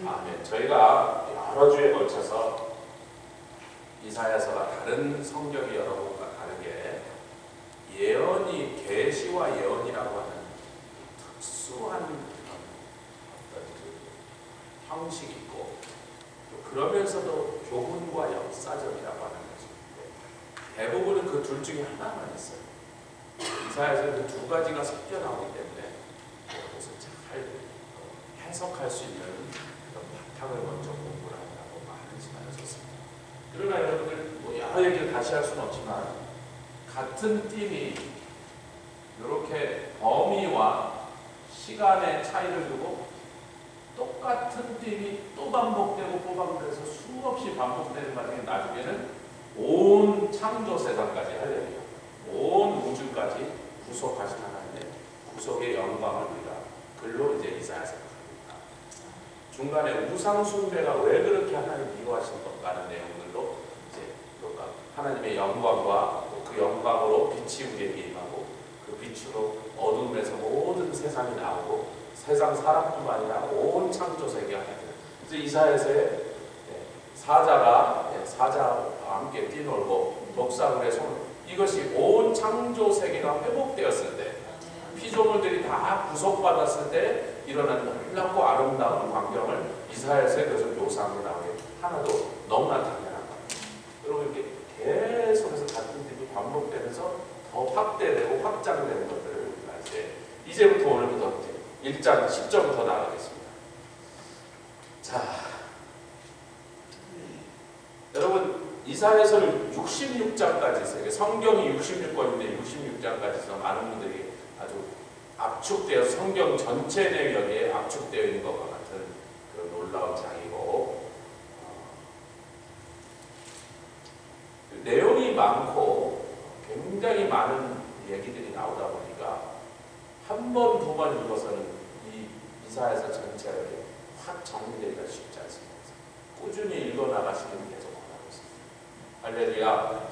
아멘. 저희가 여러 주에 걸쳐서 이사야서가 다른 성경이 여러 곳과 다르게 예언이 계시와 예언이라고 하는 특수한 어떤 형식이 있고 또 그러면서도 교훈과 역사적이라고 하는 것인데 대부분은 그 둘 중에 하나만 있어요. 이사야서는 두 가지가 섞여 나오기 때문에 그것을 잘 해석할 수 있는 그런 바탕을 먼저 공부를 한다고 많은 시간을 썼습니다. 그러나 여러분들 여러 얘기를 다시 할 수는 없지만 같은 띠이 이렇게 범위와 시간의 차이를 두고 똑같은 띠이 또 반복되고 또 반복돼서 수없이 반복되는 과정에 나중에는 온 창조 세상까지 할렐루야 온 우주까지 구속하신 하나님의 구속의 영광을 우리가 글로 이제 이사야서가 갑니다. 중간에 우상 숭배가 왜 그렇게 하나님 미워하신 것가 하는 내용들도 이제 하나님의 영광과 그 영광으로 빛이 우리에게 임하고 그 빛으로 어둠에서 모든 세상이 나오고 세상 사람뿐만 아니라 온 창조 세계가 되는 그래서 이사야서에 사자와 함께 뛰놀고 목사물의 손 이것이 온 창조 세계가 회복되었을 때 피조물들이 다 구속받았을 때 일어난 놀랍고 아름다운 광경을 이사야서에 그래서 묘사하고 나오게 하나도 너무나 당연한 겁니다. 여러분 이렇게 계속해서 같은 일이 반복되면서 더 확대되고 확장되는 것들을 우리가 이제부터 오늘부터 1장 10절부터 나가겠습니다. 자, 여러분 이사야서를 66장까지 있어요. 성경이 66권인데 66장까지 있어 많은 분들이 아주 압축되어 성경 전체 내용에 압축되어 있는 것과 같은 그런 놀라운 장이고 내용이 많고 굉장히 많은 얘기들이 나오다 보니까 한 번, 두 번 읽어서는 이 이사야서 전체가 이렇게 확 정리되기가 쉽지 않습니다. 꾸준히 읽어나가시기는 계속 원하고 있습니다. 할렐루야.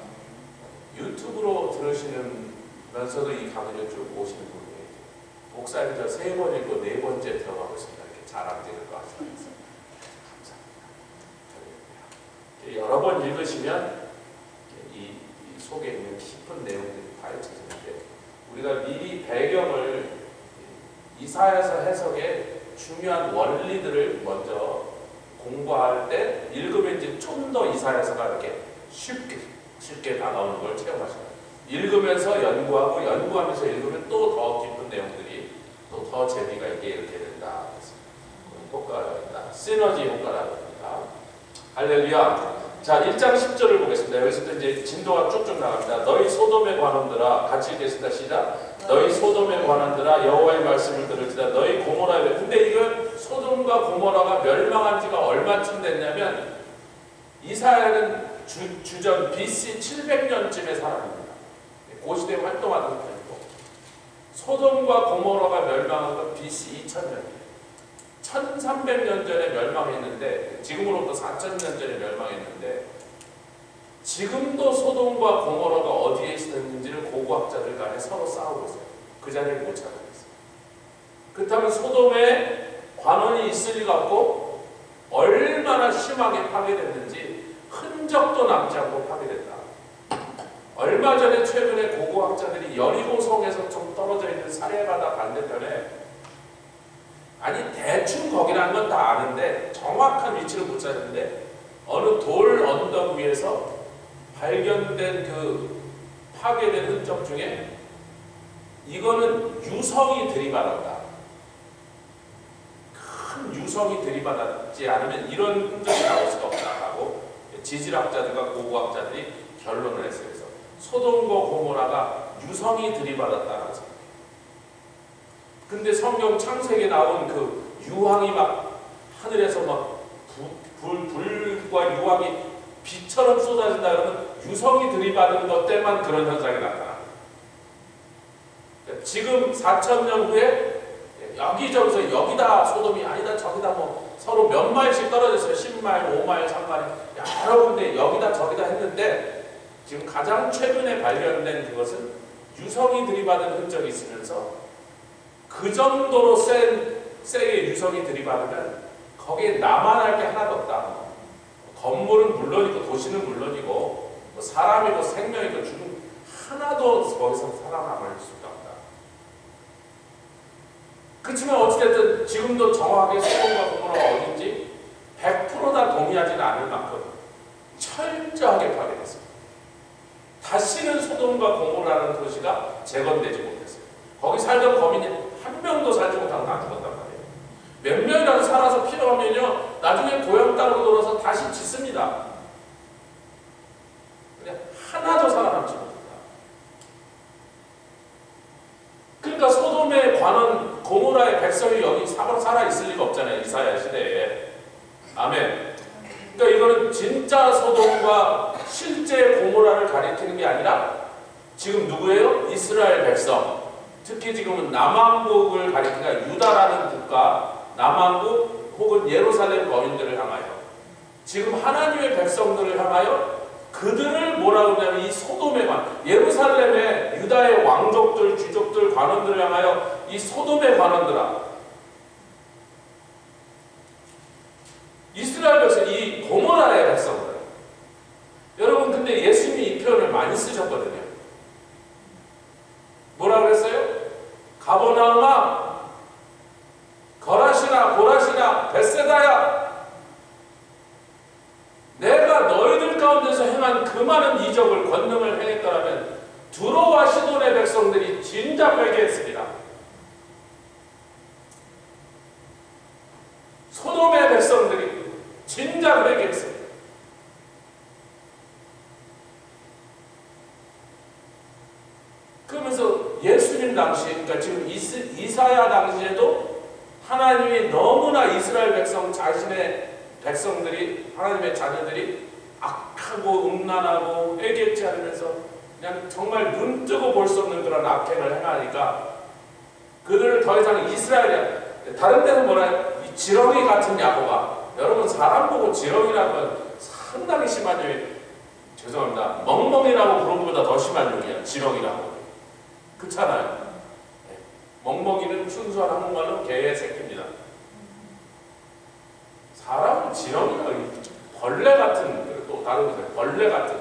유튜브로 들으시면서도 이 강의를 쭉 오시는 분이 목사님 저 3번 읽고 4번째 들어가고 있습니다. 이렇게 자랑질을 또 하시면서 감사합니다. 여러 번 읽으시면 이 속에 있는 깊은 내용들이 파헤쳐지는데 우리가 미리 배경을 이사야서 해석의 중요한 원리들을 먼저 공부할 때 읽으면 이제 좀 더 이사야서가 이렇게 쉽게 다가오는 걸 체험하시는 읽으면서 연구하면서 읽으면 또 더 깊은 내용들이 또 더 재미가 있게 이렇게 된다. 효과가 있다. 시너지 효과라고 합니다. 할렐루야. 자, 1장 10절을 보겠습니다. 여기서 이제 진도가 쭉쭉 나갑니다. 너희 소돔의 관원들아, 같이 읽겠습니다. 시작. 너희 소돔의 관원들아, 여호와의 말씀을 들을지다. 너희 고모라에. 근데 이건 소돔과 고모라가 멸망한 지가 얼마쯤 됐냐면 이사야는 주전 BC 700년쯤의 사람입니다. 그 시대에 활동하던 편이고 소돔과 고모라가 멸망한 건 BC 2000년이에요. 1300년 전에 멸망했는데 지금으로부터 4000년 전에 멸망했는데 지금도 소돔과 고모라가 어디에 있었는지를 고고학자들 간에 서로 싸우고 있어요. 그 자리를 못 찾고 있어요. 그렇다면 소돔에 관원이 있을 리가 없고 얼마나 심하게 파괴됐는지 흔적도 남지 않고 파괴됐다. 얼마 전에 최근에 고고학자들이 여리고성에서 좀 떨어져 있는 사레바다 반대편에 아니 대충 거기라는 건 다 아는데 정확한 위치를 못 찾는데 어느 돌 언덕 위에서 발견된 그 파괴된 흔적 중에 이거는 유성이 들이받았다. 큰 유성이 들이받았지 않으면 이런 흔적이 나올 수가 없다라고 지질학자들과 고고학자들이 결론을 했어요. 그래서 소돔과 고모라가 유성이 들이받았다라는 생각. 근데 성경 창세기에 나온 그 유황이 막 하늘에서 막 불과 유황이 비처럼 쏟아진다 그러면 유성이 들이받은 것 때만 그런 현상이 나타나. 지금 4000년 후에 여기저기서 여기다 소돔이 아니다 저기다 뭐 서로 몇 마일씩 떨어졌어요. 10마일, 5마일, 3마일 여러 군데 여기다 저기다 했는데 지금 가장 최근에 발견된 그것은 유성이 들이받은 흔적이 있으면서 그 정도로 세게 유성이 들이받으면 거기에 나만 할 게 하나도 없다. 건물은 물론이고 도시는 물론이고 사람이고 생명이고 죽음 하나도 거기서 살아남을 수가 없다. 그렇지만 어찌됐든 지금도 정확하게 소돔과 고모라가 어딘지 100%다 동의하지는 않을 만큼 철저하게 파괴됐습니다. 다시는 소돔과 고모라는 도시가 재건되지 못했어요. 거기 살던 거민이 한 명도 살지 못하고 다 죽었단 말이에요. 몇 명이라도 살아서 필요하면요 나중에 고향 땅으로 돌아서 다시 짓습니다. 근데 하나도 살아남지 못한다. 그러니까 소돔에 관한 고모라의 백성이 여기 살아있을 리가 없잖아요. 이사야 시대에. 아멘. 그러니까 이거는 진짜 소돔과 실제 고모라를 가리키는 게 아니라 지금 누구예요? 이스라엘 백성. 특히 지금은 남왕국을 가리키는 유다라는 국가, 남왕국 혹은 예루살렘 거민들을 향하여 지금 하나님의 백성들을 향하여 그들을 뭐라 그러냐면 이 소돔에 관, 예루살렘의 유다의 왕족들, 귀족들, 관원들을 향하여 이 소돔의 관원들아, 이스라엘 백성, 이 고모라의 백성들. 여러분 근데 예수님이 이 표현을 많이 쓰셨거든요. 뭐라 그랬어요? 가버나움아, 거라시나 고라시나 벳세다야, 내가 너희들 가운데서 행한 그 많은 이적을 권능을 행했더라면 두로와 시돈의 백성들이 진작 회개했습니다. 소돔의 백성들이 진작 회개했습니다. 그러면서 예수님 당시, 그러니까 지금 이사야 당시에도 하나님이 너무나 이스라엘 백성 자신의 백성들이, 하나님의 자녀들이 악하고 음란하고 회개치 않으면서 그냥 정말 눈 뜨고 볼 수 없는 그런 악행을 행하니까 그들을 더 이상 이스라엘이야. 다른 데는 뭐라 이 지렁이 같은 야고가, 여러분 사람 보고 지렁이라는 건 상당히 심한 용이, 죄송합니다, 멍멍이라고 부르는 것보다 더 심한 용이야. 지렁이라고. 그렇잖아요. 네. 멍멍이는 순수한 한국말로 개의 새끼입니다. 사람은 지렁이가 벌레 같은, 또 다른 것은 벌레 같은.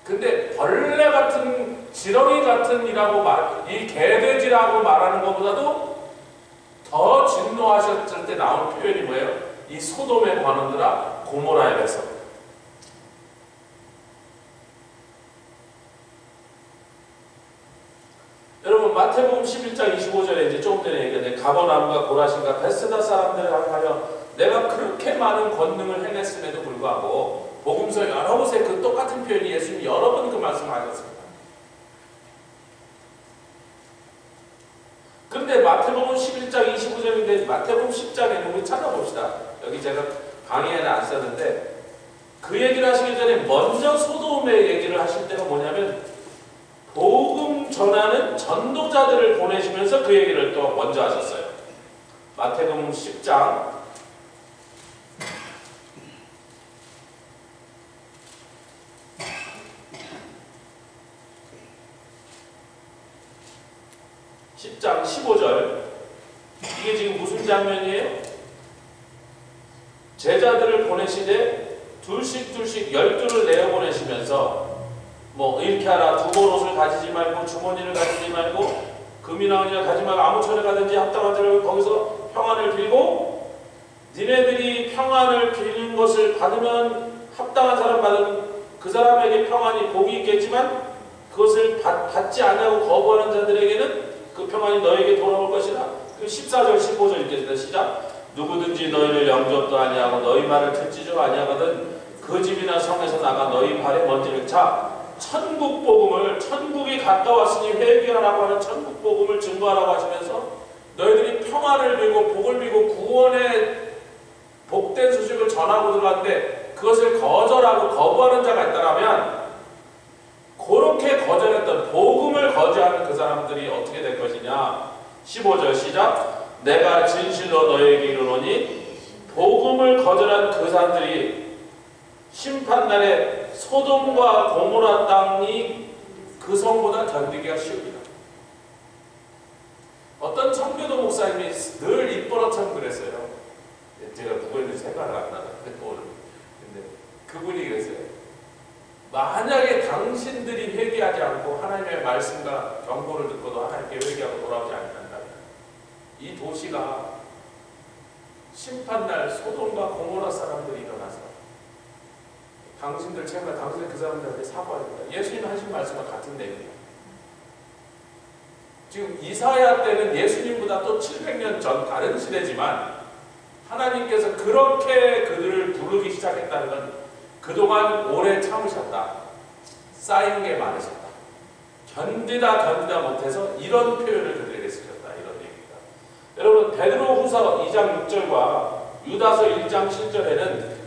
근데 벌레 같은, 지렁이 같은 이라고 이 개돼지라고 말하는 것보다도 더 진노하셨을 때 나온 표현이 뭐예요? 이 소돔의 관원들아, 고모라의 백성. 여러분 마태복음 11장 25절에 이제 조금 전에 얘기했는데 가버나움과 고라신과 벳세다 사람들을 향하여 내가 그렇게 많은 권능을 행했음에도 불구하고, 복음서 여러 곳에 그 똑같은 표현이 예수님이 여러 번 그 말씀하셨습니다. 그런데 마태복음 11장 25절인데 마태복음 10장에는 우리 찾아봅시다. 여기 제가 강의에는 안 썼는데 그 얘기를 하시기 전에 먼저 소돔의 얘기를 하실 때가 뭐냐면 복음 전하는 전도자들을 보내시면서 그 얘기를 또 먼저 하셨어요. 마태복음 10장 10장 15절. 이게 지금 무슨 장면이에요? 제자들을 보내시되 둘씩 12를 내어보내시면서 뭐 이렇게 하라, 두벌옷을 가지지 말고 주머니를 가지지 말고 금이나 은이나 가지지 말고 아무 천에 가든지 합당한 자를 거기서 평안을 빌고, 니네들이 평안을 빌는 것을 받으면 합당한 사람 받은 그 사람에게 평안이 복이 있겠지만 그것을 받지 않냐고 거부하는 자들에게는 그 평안이 너에게 돌아올 것이라. 그 14절 15절 읽겠습니다. 시작. 누구든지 너희를 영접도 아니하고 너희 말을 듣지도 아니하거든 그 집이나 성에서 나가 너희 발에 먼지를 차. 천국 복음을, 천국이 가까웠으니 회개하라고 하는 천국 복음을 증거하라고 하시면서 너희들이 평안을 빌고 복을 빌고 구원의 복된 소식을 전하고 들어갔는데 그것을 거절하고 거부하는 자가 있다면, 그렇게 거절했던 복음을 거절하는 그 사람들이 어떻게 될 것이냐. 15절 시작. 내가 진실로 너희에게 이르노니 복음을 거절한 그 사람들이 심판날에 소돔과 고모라 땅이 그 성보다 견디기가 쉬웁니다. 어떤 청교도 목사님이 늘 입버릇처럼 그랬어요. 만약에 당신들이 회개하지 않고 하나님의 말씀과 경고를 듣고도 하나님께 회개하고 돌아오지 않는다면 이 도시가 심판날 소돔과 고모라 사람들이 일어나서 당신들 제가 당신 그 사람들한테 사과합니다. 예수님 하신 말씀과 같은 내용이에요. 지금 이사야 때는 예수님보다 또 700년 전 다른 시대지만 하나님께서 그렇게 그들을 부르기 시작했다는 건 그동안 오래 참으셨다. 쌓인 게 많으셨다. 견디다 못해서 이런 표현을 그들에게 쓰셨다. 이런 얘기입니다. 여러분 베드로후서 2장 6절과 유다서 1장 7절에는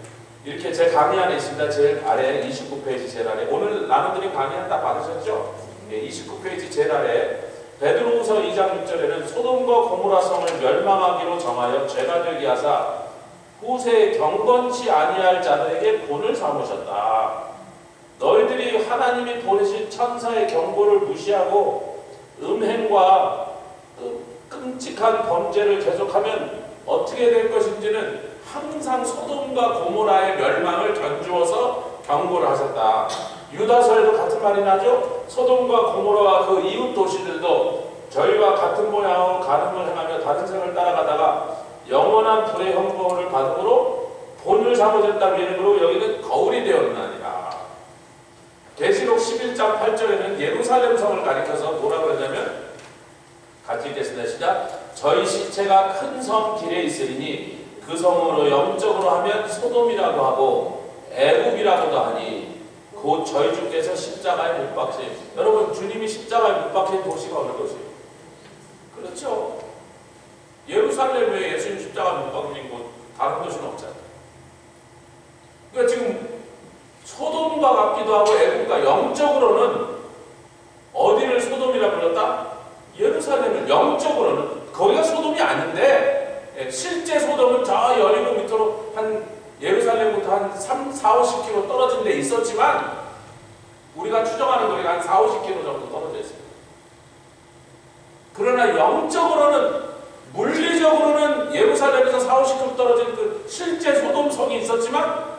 이렇게 제 강의 안에 있습니다. 제일 아래 29페이지 제일 아래 오늘 나눠드린 강의 다 받으셨죠? 29페이지 제일 아래 베드로후서 2장 6절에는 소돔과 고모라 성을 멸망하기로 정하여 죄가 되게 하사 후세에 경건치 아니할 자들에게 본을 삼으셨다. 너희들이 하나님이 보내신 천사의 경고를 무시하고 음행과 끔찍한 범죄를 계속하면 어떻게 될 것인지는 항상 소돔과 고모라의 멸망을 견주어서 경고를 하셨다. 유다서에도 같은 말이 나죠. 소돔과 고모라와 그 이웃 도시들도 저희와 같은 모양으로 간음을 행하며 다른 생을 따라가다가 영원한 불의 형벌을 받음으로 본을 삼아졌다는 이름으로 여기는 거울이 되었나니라. 계시록 11장 8절에는 예루살렘 성을 가리켜서 뭐라고 그러냐면 같이 읽겠습니다. 시작. 저희 시체가 큰 성 길에 있으리니 그 성으로 영적으로 하면 소돔이라고 하고 애굽이라고도 하니 곧 저희 주께서 십자가에 못 박힌 여러분 주님이 십자가에 못 박힌 도시가 어느 도시예요? 그렇죠. 예루살렘 외에 예수님 십자가 못 박힌 곳 다른 도시는 없잖아요. 그러니까 지금 소돔과 같기도 하고 애국과 영적으로는 어디를 소돔이라 불렀다? 예루살렘을 영적으로는 거기가 소돔이 아닌데 실제 소돔은 저 여리고 밑으로 한 예루살렘부터 한 3, 4, 50km 떨어진 데 있었지만 우리가 추정하는 거리가 한 4, 50km 정도 떨어져 있습니다. 그러나 영적으로는 물리적으로는 예루살렘에서 4, 50km 떨어진 그 실제 소돔성이 있었지만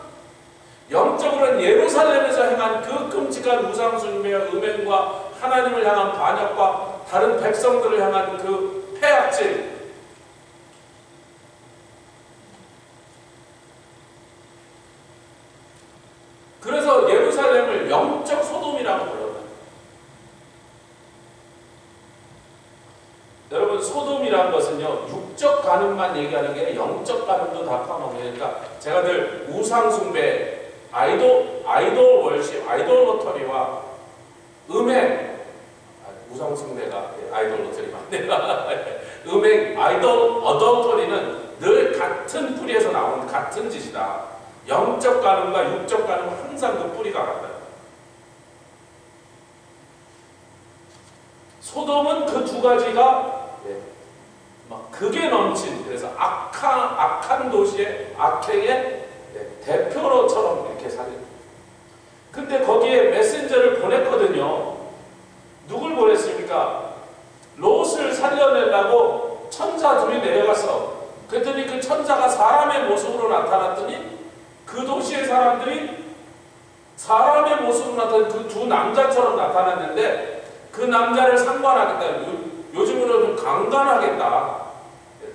영적으로는 예루살렘에서 행한 그 끔찍한 우상숭배와 음행과 하나님을 향한 반역과 다른 백성들을 향한 그 폐악질 그래서 예루살렘을 영적 소돔이라고 불렀다. 여러분 소돔이라는 것은요 육적 간음만 얘기하는 게 아니라 영적 간음도 다 포함하고 그러니까 제가 늘 우상숭배 아이돌 월십, 아이돌 로터리와 음행 우상숭배가 아이돌 로터리 맞네요. 음행, 아이돌 어덜터리는 늘 같은 뿌리에서 나오는 같은 짓이다. 영적 간음과 육적 간음은 항상 그 뿌리가 같다. 소돔은 그 두 가지가 막 극에 넘친 그래서 악한 도시의 악행의 대표로처럼 이렇게 살인. 근데 거기에 메신저를 보냈거든요. 누굴 보냈습니까? 롯을 살려내려고 천사 둘이 내려가서 그랬더니 그 천사가 사람의 모습으로 나타났더니 그 도시의 사람들이 사람의 모습으로 나타난 그 두 남자처럼 나타났는데 그 남자를 상관하겠다. 요즘으로는 강간하겠다.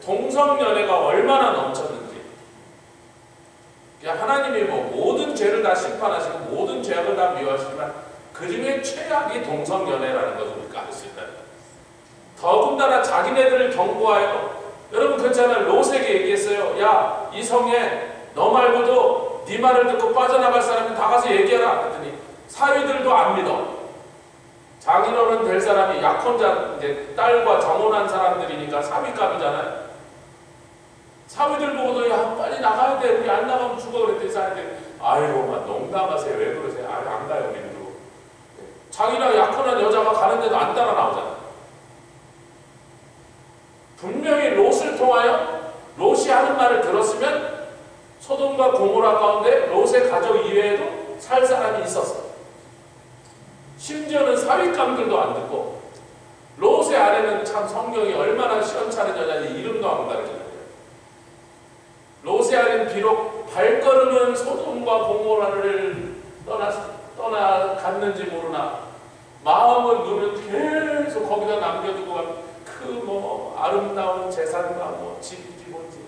동성연애가 얼마나 넘쳤는지. 하나님이 모든 죄를 다 심판하시고 모든 죄악을 다 미워하시지만 그 중에 최악이 동성연애라는 것을 우리가 알 수 있다. 더군다나 자기네들을 경고하여 여러분 그렇잖아요. 롯에게 얘기했어요. 야, 이 성에 너 말고도 네 말을 듣고 빠져나갈 사람이 다 가서 얘기하라. 그랬더니 사위들도 안 믿어. 자기로는 될 사람이 약혼자 이제 딸과 정혼한 사람들이니까 사위감이잖아요. 사위들 보고도 야 빨리 나가야 돼. 우리 안 나가면 죽어. 그랬더니 사위들이 아이고 막 농담하세요. 왜 그러세요? 아유 안 가요 우리는. 자기랑 약혼한 여자가 가는데도 안 따라 나오잖아. 분명히 롯을 통하여 롯이 하는 말을 들었으면 소돔과 고모라 가운데 롯의 가족 이외에도 살 사람이 있었어. 심지어는 사윗감들도 안 듣고 롯의 아내는 참 성경이 얼마나 시원찮은 여자인지 이름도 안 가르쳐줘요. 롯의 아내는 비록 발걸음은 소돔과 고모라를 떠나갔는지 모르나 마음은 눈은 계속 거기다 남겨두고 그 아름다운 재산과 집인지 뭔지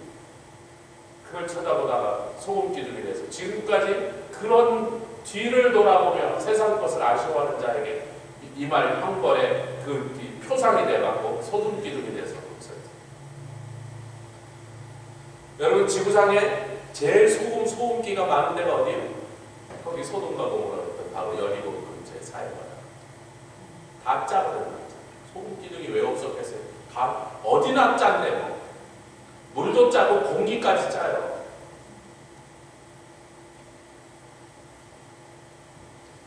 그걸 쳐다보다가 소금 기둥이 돼서 지금까지 그런 뒤를 돌아보며 세상 것을 아쉬워하는 자에게 이 말 한 번에 그 표상이 돼갖고 소금 기둥이 돼서 있어요. 여러분 지구상에 제일 소금기가 많은 데가 어디예요? 거기 소돔과 고모라였던 바로 여리고 근처의 사회가 다 짜거든요. 소금 기둥이 왜 없었겠어요? 다 어디나 짠데 물도 짜고 공기까지 짜요.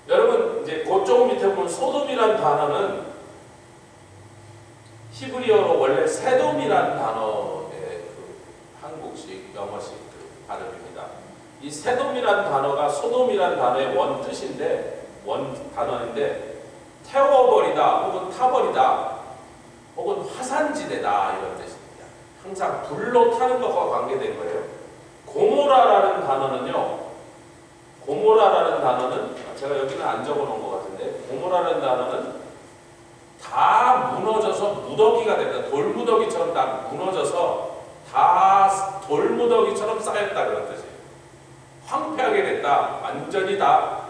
여러분 이제 그쪽 밑에 보면 소돔이라는 단어는 히브리어로 원래 세돔이라는 단어의 한국식 영어식 발음입니다. 이 세돔이라는 단어가 소돔이라는 단어의 원 단어인데 태워버리다 혹은 타버리다 혹은 화산지대다 이런 뜻입니다. 항상 불로 타는 것과 관계된 거예요. 고모라라는 단어는 제가 여기는 안 적어놓은 것 같은데 고모라라는 단어는 다 무너져서 무더기가 된다. 돌무더기처럼 다 무너져서 다 돌무더기처럼 쌓였다 그런 뜻이에요. 황폐하게 됐다. 완전히 다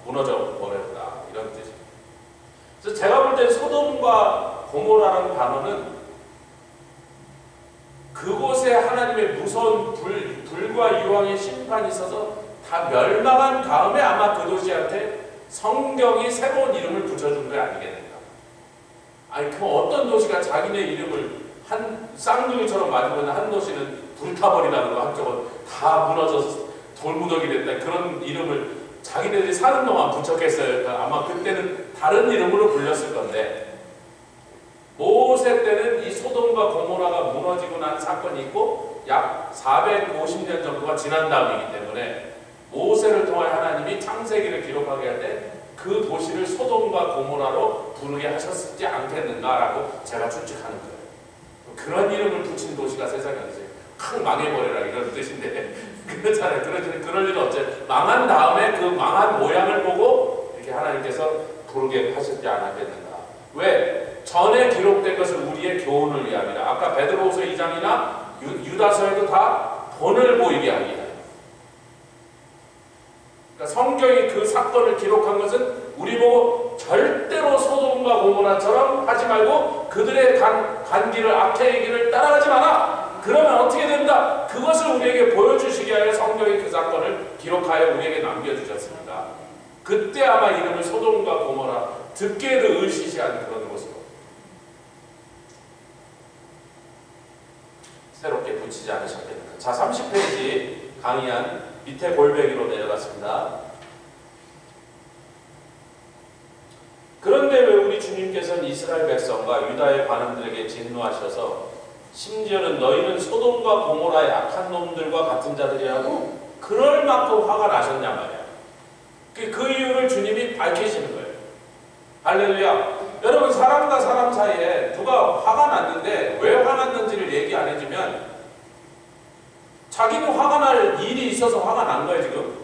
무너져 버렸다 이런 뜻이에요. 그래서 제가 볼 때 소돔과 고모라라는 단어는 그곳에 하나님의 무서운 불과 유황의 심판이 있어서 다 멸망한 다음에 아마 그 도시한테 성경이 새로운 이름을 붙여준 게 아니겠는가. 아니 그 어떤 도시가 자기네 이름을 한 쌍둥이처럼 가지고 있는 한 도시는 불타버리라는 거 한쪽은 다 무너져서 돌무더기 됐다 그런 이름을 자기네들이 사는 동안 붙였겠어요. 그러니까 아마 그때는 다른 이름으로 불렸을 건데 모세 때는 이 소돔과 고모라가 무너지고 난 사건이 있고 약 450년 정도가 지난 다음이기 때문에 모세를 통해 하나님이 창세기를 기록하게 할 때 그 도시를 소돔과 고모라로 부르게 하셨지 않겠는가라고 제가 추측하는 거예요. 그런 이름을 붙인 도시가 세상에 없어요. 확 망해버려라 이런 뜻인데 그렇잖아요. 그럴 일은 어째 망한 다음에 그 망한 모양을 보고 이렇게 하나님께서 부르게 하셨지 않았겠는가. 왜? 전에 기록된 것은 우리의 교훈을 위함이라. 아까 베드로후서 2장이나 유다서에도 다 본을 보이게 하기 위함. 그러니까 성경이 그 사건을 기록한 것은 우리 보고 절대로 소돔과 고모라처럼 하지 말고 그들의 간길을 악해의 길을 따라가지 마라. 그러면 어떻게 된다? 그것을 우리에게 보여주시기 위하여 성경이 그 사건을 기록하여 우리에게 남겨주셨습니다. 그때 아마 이름을 소돔과 고모라 듣기에도 으시시한 그런 모습 새롭게 붙이지 않으셨겠는가. 자 30페이지 강의한 밑에 골뱅이로 내려갔습니다. 그런데 왜 우리 주님께서는 이스라엘 백성과 유다의 관원들에게 진노하셔서 심지어는 너희는 소돔과 고모라의 악한 놈들과 같은 자들이라고 그럴 만큼 화가 나셨냐 말이야. 그 이유를 주님이 밝히시는 거예요. 할렐루야. 여러분 사람과 사람 사이에 누가 화가 났는데 왜 화났는지를 얘기 안 해주면 자기는 화가 날 일이 있어서 화가 난 거예요. 지금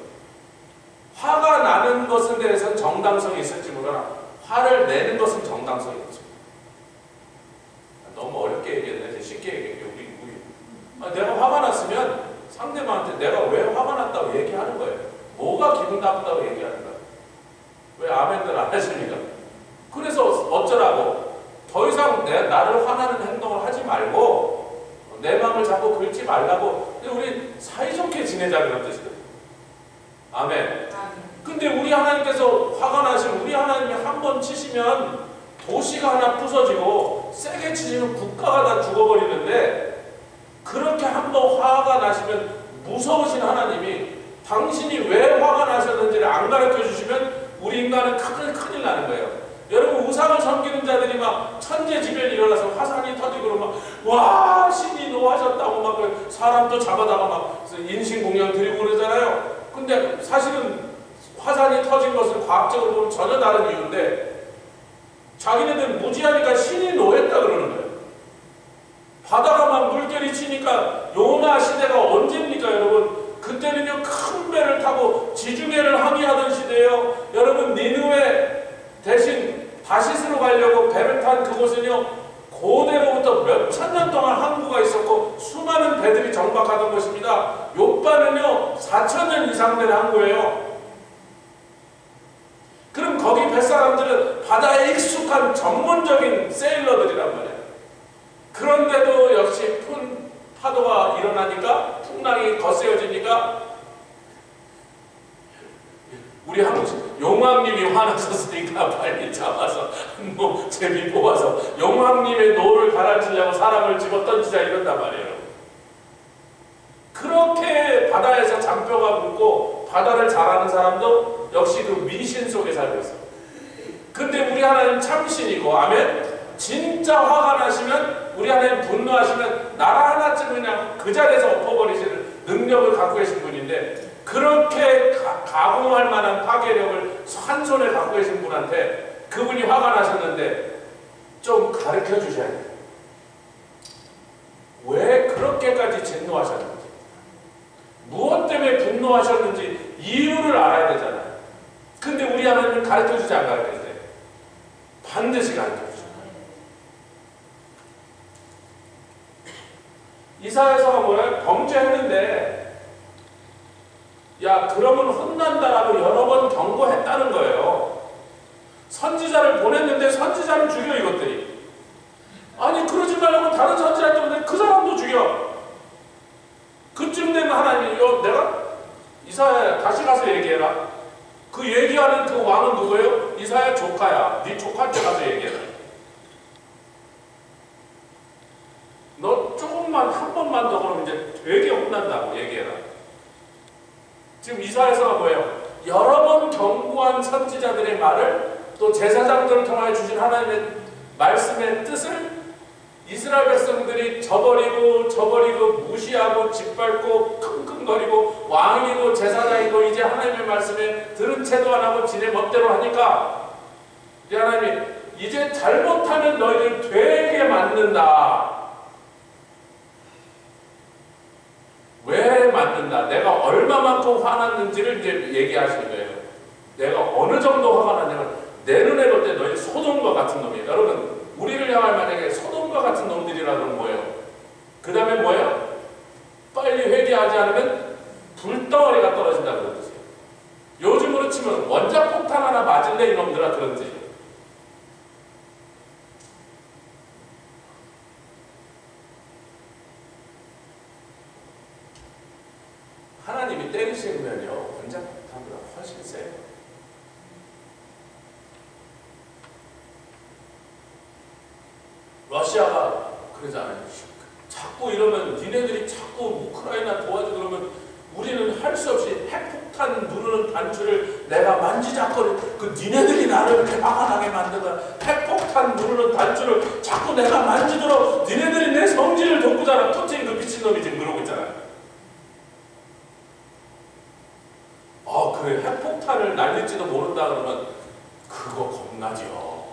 화가 나는 것에 대해서는 정당성이 있을지 몰라 화를 내는 것은 정당성이 없습니다. 너무 어렵게 얘기했는데 쉽게 얘기할게요. 우리 내가 화가 났으면 상대방한테 내가 왜 화가 났다고 얘기하는 거예요. 뭐가 기분 나쁘다고 얘기하는 거예요. 왜 아멘들 안 하십니까? 그래서 어쩌라고 더 이상 나를 화나는 행동을 하지 말고 내 마음을 자꾸 긁지 말라고. 우리 사이좋게 지내자 그런 뜻이거든요. 아멘. 근데 우리 하나님께서 화가 나시면 우리 하나님이 한 번 치시면 도시가 하나 부서지고 세게 치시면 국가가 다 죽어버리는데 나한테 한번 화가 나시면 무서우신 하나님이 당신이 왜 화가 나셨는지를 안 가르쳐 주시면 우리 인간은 큰일 나는 거예요. 여러분, 우상을 섬기는 자들이 막 천재지변이 일어나서 화산이 터지고 막 와 신이 노하셨다고 막 사람도 잡아다가 막 인신공양 드리고 그러잖아요. 근데 사실은 화산이 터진 것은 과학적으로 보면 전혀 다른 이유인데 자기네들 무지하니까 신이 노했다 그러는 거예요. 바다가 막 물결이 치니까 요나 시대가 언제입니까 여러분? 그때는요 큰 배를 타고 지중해를 항해하던 시대예요. 여러분 것입니다. 욥바는요 4,000년 이상 된 항구예요. 그럼 거기 뱃사람들은 바다에 익숙한 전문적인 세일러들이란 말이에요. 그런데도 역시 큰 파도가 일어나니까, 풍랑이 거세어지니까 우리 한국 용왕님이 화나셨으니까 빨리 잡아서 뭐 제비 뽑아서 용왕님의 노를 가라앉히려고 사람을 집어던지자 이런단 말이에요. 그렇게 바다에서 장표가 붙고 바다를 잘 아는 사람도 역시 그 미신 속에 살고 있어요. 근데 우리 하나님 참신이고, 아멘? 진짜 화가 나시면, 우리 하나님 분노하시면 나라 하나쯤 그냥 그 자리에서 엎어버리시는 능력을 갖고 계신 분인데, 그렇게 가공할 만한 파괴력을 한 손에 갖고 계신 분한테 그분이 화가 나셨는데 좀 가르쳐 주셔야 돼요. 왜 그렇게까지 진노하셨는지, 무엇 때문에 분노하셨는지 이유를 알아야 되잖아요. 근데 우리 하나님은 가르쳐 주지 안 가르쳐 주세요. 반드시 가르쳐 주셔요. 이사야서가 뭐예요? 범죄했는데 야 그러면 혼난다라고 여러 번 경고했다는 거예요. 선지자를 보냈는데 선지자를 죽여 이것들이. 아니 그러지 말라고 다른 선지자 때문에 그 사람도 죽여. 그쯤 되면 하나님이 내가 이사야 다시 가서 얘기해라. 그 얘기하는 그 왕은 누구예요? 이사야 조카야. 네 조카한테 가서 얘기해라. 너 조금만 한 번만 더 그러면 이제 되게 혼난다고 얘기해라. 지금 이사야서가 뭐예요? 여러 번 경고한 선지자들의 말을, 또 제사장들을 통하여 주신 하나님의 말씀의 뜻을 이스라엘 백성들이 저버리고 무시하고 짓밟고 킁킁거리고 왕이고 제사장이고 이제 하나님의 말씀에 들은 채도 안 하고 지네 멋대로 하니까 이제 하나님이 이제 잘못하면 너희들 되게 맞는다. 왜 맞는다? 내가 얼마만큼 화났는지를 이제 얘기하시는 거예요. 내가 어느 정도 화가 났냐면 내 눈에 볼 때 너희 소돔과 같은 놈이에요. 여러분 우리를 향할 만약에 소돔과 같은 놈들이라는 뭐예요? 그 다음에 뭐예요? 빨리 회개하지 않으면 불덩어리가 떨어진다는 그런 뜻이에요. 요즘으로 치면 원자폭탄 하나 맞을래 이놈들아 그런 뜻이에요. 하나님이 때리시면요 원자폭탄보다 훨씬 세요. 러시아가 그러잖아요. 자꾸 이러면 니네들이 자꾸 우크라이나 도와주고 그러면 우리는 할 수 없이 핵폭탄 누르는 단추를 내가 만지작거리, 그 니네들이 나를 이렇게 화가 나게 만드는 핵폭탄 누르는 단추를 자꾸 내가 만지도록 니네들이 내 성질을 돋구잖아. 푸틴 그 미친놈이 지금 그러고 있잖아요. 그래 핵폭탄을 날릴지도 모른다 그러면 그거 겁나죠.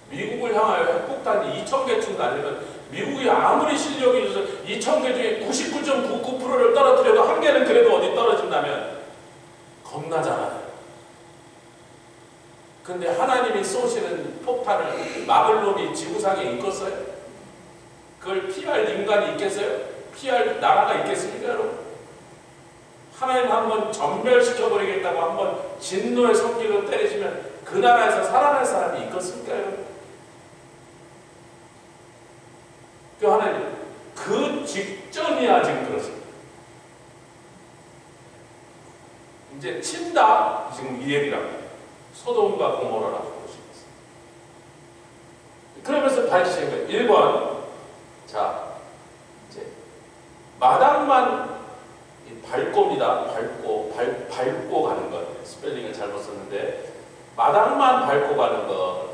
미국을 향하여 핵폭탄이 2,000개쯤 날리면 미국이 아무리 실력이 있어서 2,000개 중에 99.99%를 떨어뜨려도 한 개는 그래도 어디 떨어진다면 겁나잖아요. 근데 하나님이 쏘시는 폭탄을 막을 놈이 지구상에 있겠어요? 그걸 피할 인간이 있겠어요? 피할 나라가 있겠습니까 여러분? 하나님 한번 전멸시켜버리겠다고 한번 진노의 성질로 때리시면 그 나라에서 살아날 사람이 있겠습니까 여러분? 그 하나님 그 직전이야 지금 그렇습니다. 이제 친다 지금 이 얘기라고 소돔과 고모라라고 보시겠습니다. 그러면서 밝히신 거예요. 1번 자 이제 마당만 밟고입니다. 밟고 가는 것. 스펠링을 잘못 썼는데 마당만 밟고 가는 것.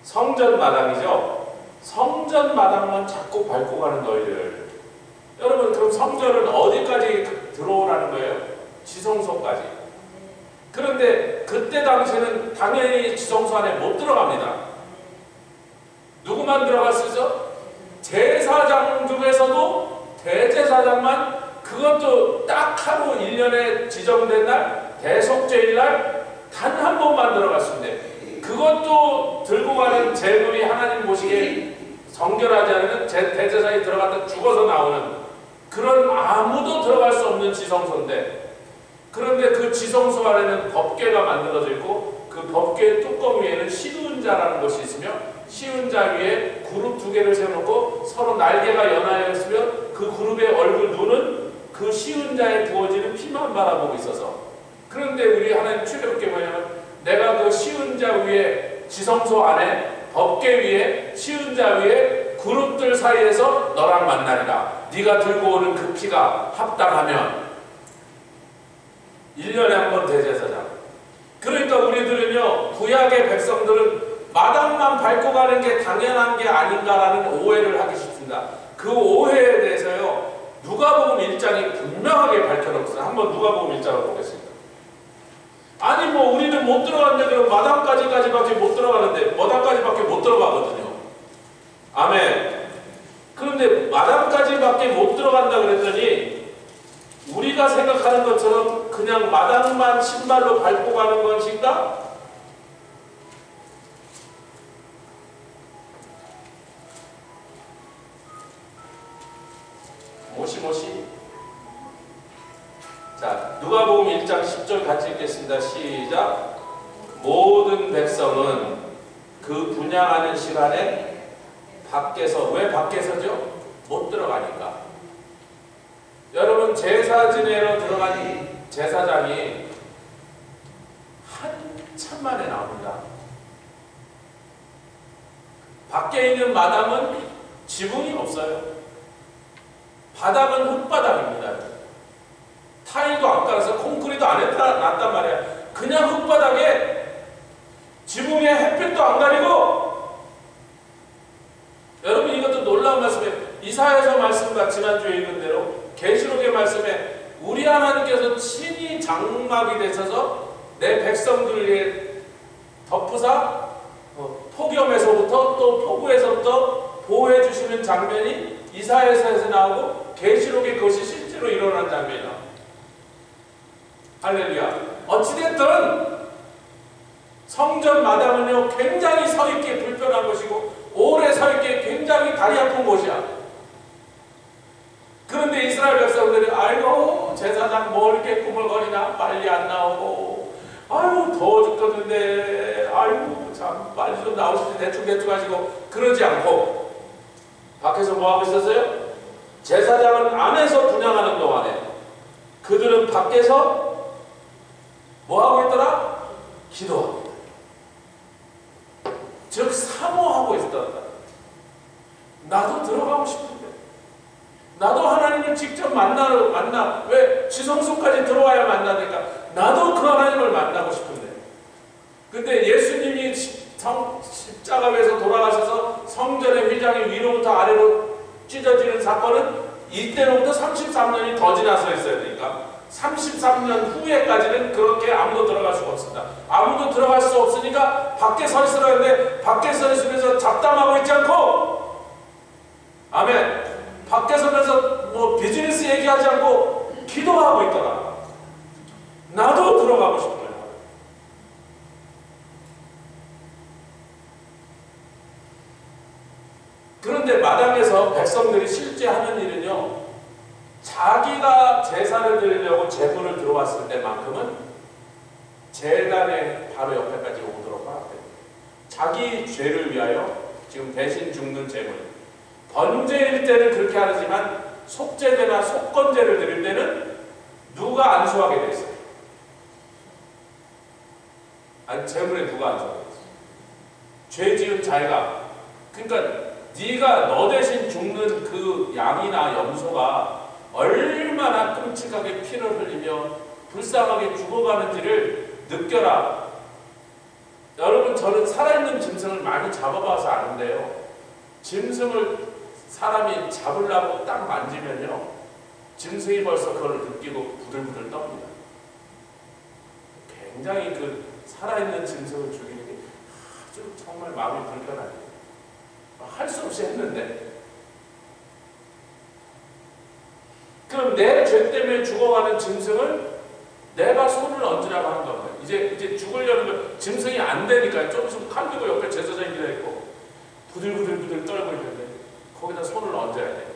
성전 마당이죠. 성전 마당만 자꾸 밟고 가는 너희들. 여러분 그럼 성전은 어디까지 들어오라는 거예요? 지성소까지. 그런데 그때 당시에는 당연히 지성소 안에 못 들어갑니다. 누구만 들어갈 수 있어? 제사장 중에서도 대제사장만, 그것도 딱 하루 1년에 지정된 날 대속죄일 날 단 한 번만 들어갈 수 있는데, 그것도 들고 가는 재물이 하나님 보시기에 정결하지 않으면 대제사장이 들어갔다 죽어서 나오는 그런 아무도 들어갈 수 없는 지성소인데, 그런데 그 지성소 안에는 법궤가 만들어져 있고 그 법궤 뚜껑 위에는 시은자라는 것이 있으며 시은자 위에 그룹 2개를 세워놓고 서로 날개가 연하여 있으면 그 그룹의 얼굴 눈은 그 시은자에 부어지는 피만 바라보고 있어서, 그런데 우리 하나님 출애굽기 뭐냐면 내가 그 시은자 위에 지성소 안에 법궤 위에 시은자 위에 그룹들 사이에서 너랑 만나리라. 네가 들고 오는 그 피가 합당하면 1년에 한 번 대제사장. 그러니까 우리들은요, 구약의 백성들은 마당만 밟고 가는 게 당연한 게 아닌가라는 오해를 하기 쉽습니다. 그 오해에 대해서요, 누가복음 1장이 분명하게 밝혀놓았어요. 한번 누가복음 1장을 보겠습니다. 아니 뭐 우리는 못 들어갔는데 그럼 마당까지밖에 못 들어가는데 마당까지밖에 못 들어가거든요. 아멘. 그런데 마당까지밖에 못 들어간다 그랬더니 우리가 생각하는 것처럼 그냥 마당만 신발로 밟고 가는 것인가? 모시모시. 자, 누가복음 1장 10절 같이 읽겠습니다. 시작. 모든 백성은 그 분향하는 시간에 밖에서, 왜 밖에서죠? 못 들어가니까. 여러분, 제사 지내러 들어간 제사장이 한참 만에 나옵니다. 밖에 있는 마당은 지붕이 없어요. 바닥은 흙바닥입니다. 타일도 안 깔아서 콘크리트 안 놨단 말이야. 그냥 흙바닥에 지붕에 햇빛도 안 가리고. 여러분, 이것도 놀라운 말씀이에요. 이사야서 말씀과 지난주에 읽은 대로 계시록의 말씀에 우리 하나님께서 친히 장막이 되셔서 내 백성들에게 덮으사 폭염에서부터 또 폭우에서부터 보호해 주시는 장면이 이사야서에서 나오고 계시록에 그것이 실제로 일어난 장면이다. 할렐루야. 어찌됐든 성전 마당은요, 굉장히 서 있기 불편한 곳이고 오래 서 있기 굉장히 다리 아픈 곳이야. 그런데 이스라엘 백성들이 아이고 제사장 뭐 이렇게 꾸물거리나, 빨리 안 나오고, 아유 더워 죽겠는데, 아이고 참 빨리 좀 나오시지, 대충 하시고 그러지 않고 밖에서 뭐 하고 있었어요? 제사장은 안에서 분향하는 동안에 그들은 밖에서 뭐 하고 있더라? 기도하고 있다. 즉 사모하고 있었다. 나도 들어가고 싶은데, 나도 하나님을 직접 만나. 왜 지성소까지 들어와야 만나니까 나도 그 하나님을 만나고 싶은데. 근데 예수님이 십자가 위에서 돌아가셔서 성전의 휘장이 위로부터 아래로 찢어지는 사건은 이때로부터 33년이 더 지나서 있어야 되니까 33년 후에까지는 그렇게 아무도 들어갈 수가 없습니다. 아무도 들어갈 수 없으니까 밖에 서 있으라 했는데 밖에 서 있으면서 잡담하고 있지 않고, 아멘, 밖에 서면서 뭐 비즈니스 얘기하지 않고 기도하고 있더라. 나도 들어가고 싶어요. 그런데 마당에서 백성들이 실제 하는 일은요, 자기가 제사를 드리려고 제물을 들어왔을 때만큼은 제단의 바로 옆에까지 오도록 하랍니다. 자기 죄를 위하여 지금 대신 죽는 제물. 번제일 때는 그렇게 하지만 속죄제나 속건제를 드릴 때는 누가 안수하게 돼 있어요? 아니, 제물에 누가 안수하게 돼 있어요? 죄 지은 자기가. 그러니까 네가 너 대신 죽는 그 양이나 염소가 얼마나 끔찍하게 피를 흘리며 불쌍하게 죽어가는지를 느껴라. 여러분, 저는 살아있는 짐승을 많이 잡아봐서 아는데요, 짐승을 사람이 잡으려고 딱 만지면요, 짐승이 벌써 그걸 느끼고 부들부들 떱니다. 굉장히 그 살아있는 짐승을 죽이는 게 아주 정말 마음이 불편하네요. 할 수 없이 했는데. 그럼 내 죄 때문에 죽어가는 짐승을 내가 손을 얹으라고 하는 겁니다. 이제 죽으려는 거, 짐승이 안 되니까 좀 있으면 칼 들고 옆에 제사장이 기다리고 부들부들 떨고 있는데 거기다 손을 얹어야 돼.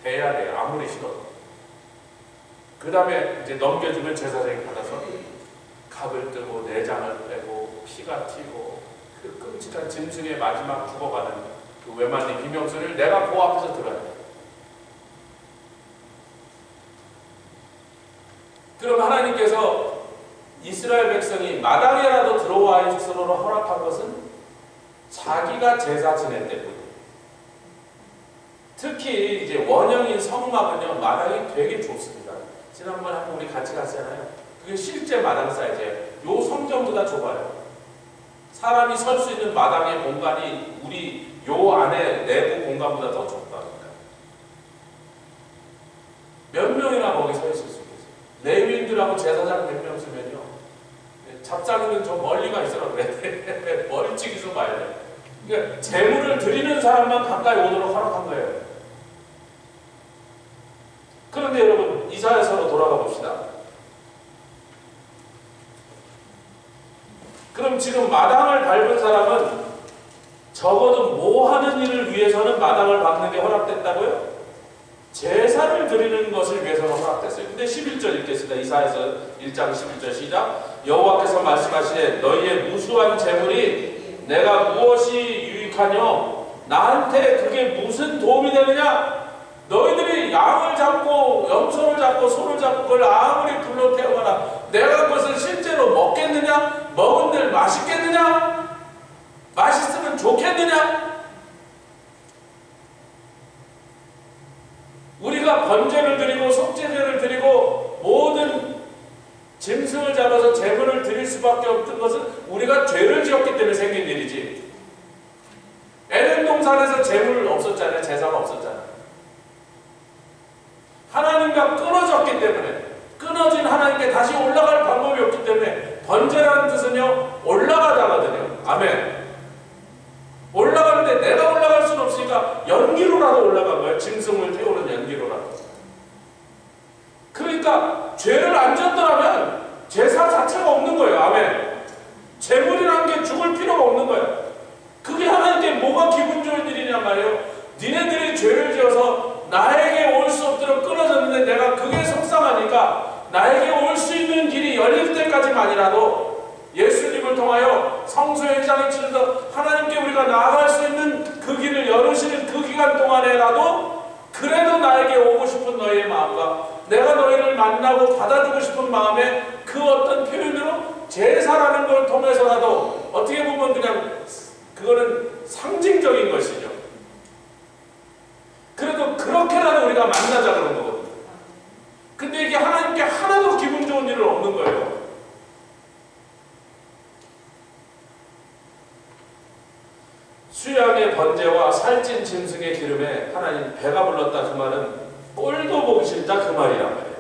대야 돼. 아무리 싫어도. 그 다음에 이제 넘겨주면 제사장이 받아서 각을 뜨고 내장을 빼고 피가 튀고 그 끔찍한 짐승의 마지막 죽어가는 그 외만리 비명소리를 내가 그 앞에서 들어야 돼. 그럼 하나님께서 이스라엘 백성이 마당에라도 들어와 있으로 허락한 것은 자기가 제사 지낼 때뿐이에요. 특히 이제 원형인 성막은요, 마당이 되게 좋습니다. 지난번에 한번 우리 같이 갔잖아요. 그게 실제 마당 사이즈예요. 요 성전보다 좁아요. 사람이 설 수 있는 마당의 공간이 우리 요 안에 내부 공간보다 더 좁답니다. 몇 명이나 거기 서 있을 수 있겠어요. 레위인들하고 제사장 100명 쓰면요, 잡장이는 저 멀리가 있으라 그래. 멀찍이서 봐야 돼. 그러니까 제물을 드리는 사람만 가까이 오도록 허락한 거예요. 그런데 여러분, 이사야서로 돌아가 봅시다. 그럼 지금 마당을 밟은 사람은 적어도 뭐 하는 일을 위해서는 마당을 밟는 게 허락됐다고요? 제사를 드리는 것을 위해서는 허락됐어요. 근데 11절 읽겠습니다. 이사야서 1장 11절 시작. 여호와께서 말씀하시되 너희의 무수한 재물이 내가 무엇이 유익하뇨? 나한테 그게 무슨 도움이 되느냐? 너희들이 양을 잡고 염소를 잡고 소를 잡고 그걸 아무리 불로 태우거나 내가 그것을 실제로 먹겠느냐? 먹은들 맛있겠느냐? 맛있으면 좋겠느냐? 우리가 번제를 드리고 속죄제를 드리고 모든 짐승을 잡아서 제물을 드릴 수밖에 없던 것은 우리가 죄를 지었기 때문에 생긴 일이지. 에덴 동산에서 제물 없었잖아요. 제사가 없었잖아요. 하나님과 끊어졌기 때문에, 끊어진 하나님께 다시 올라갈 방법이 없기 때문에 번제라는 뜻은요, 올라가다거든요. 아멘. 올라가는데 내가 올라갈 수는 없으니까 연기로라도 올라간 거예요. 짐승을 태우는 연기로라도. 그러니까 죄를 안 졌더라면 제사 자체가 없는 거예요. 아멘. 제물이라는 게 죽을 필요가 없는 거예요. 그게 하나님께 뭐가 기분 좋은 일이냔 말이에요. 니네들이 죄를 지어서 나에게 올 수 없도록 끊어졌는데 내가 그게 속상하니까 나에게 올 수 있는 길이 열릴 때까지만이라도 예수님을 통하여 성소의 회장에 치러서 하나님께 우리가 나아갈 수 있는 그 길을 열으시는 그 기간 동안에라도 그래도 나에게 오고 싶은 너희의 마음과 내가 너희를 만나고 받아주고 싶은 마음에 그 어떤 표현으로 제사라는 걸 통해서라도 어떻게 보면 그냥 그거는 상징적인 것이죠. 그래도 그렇게라도 우리가 만나자 그런 거거든요. 근데 이게 하나님께 하나도 기분 좋은 일은 없는 거예요. 수양의 번제와 살찐 짐승의 기름에 하나님 배가 불렀다 그 말은 꼴도 보기 싫다 그 말이란 말이에요.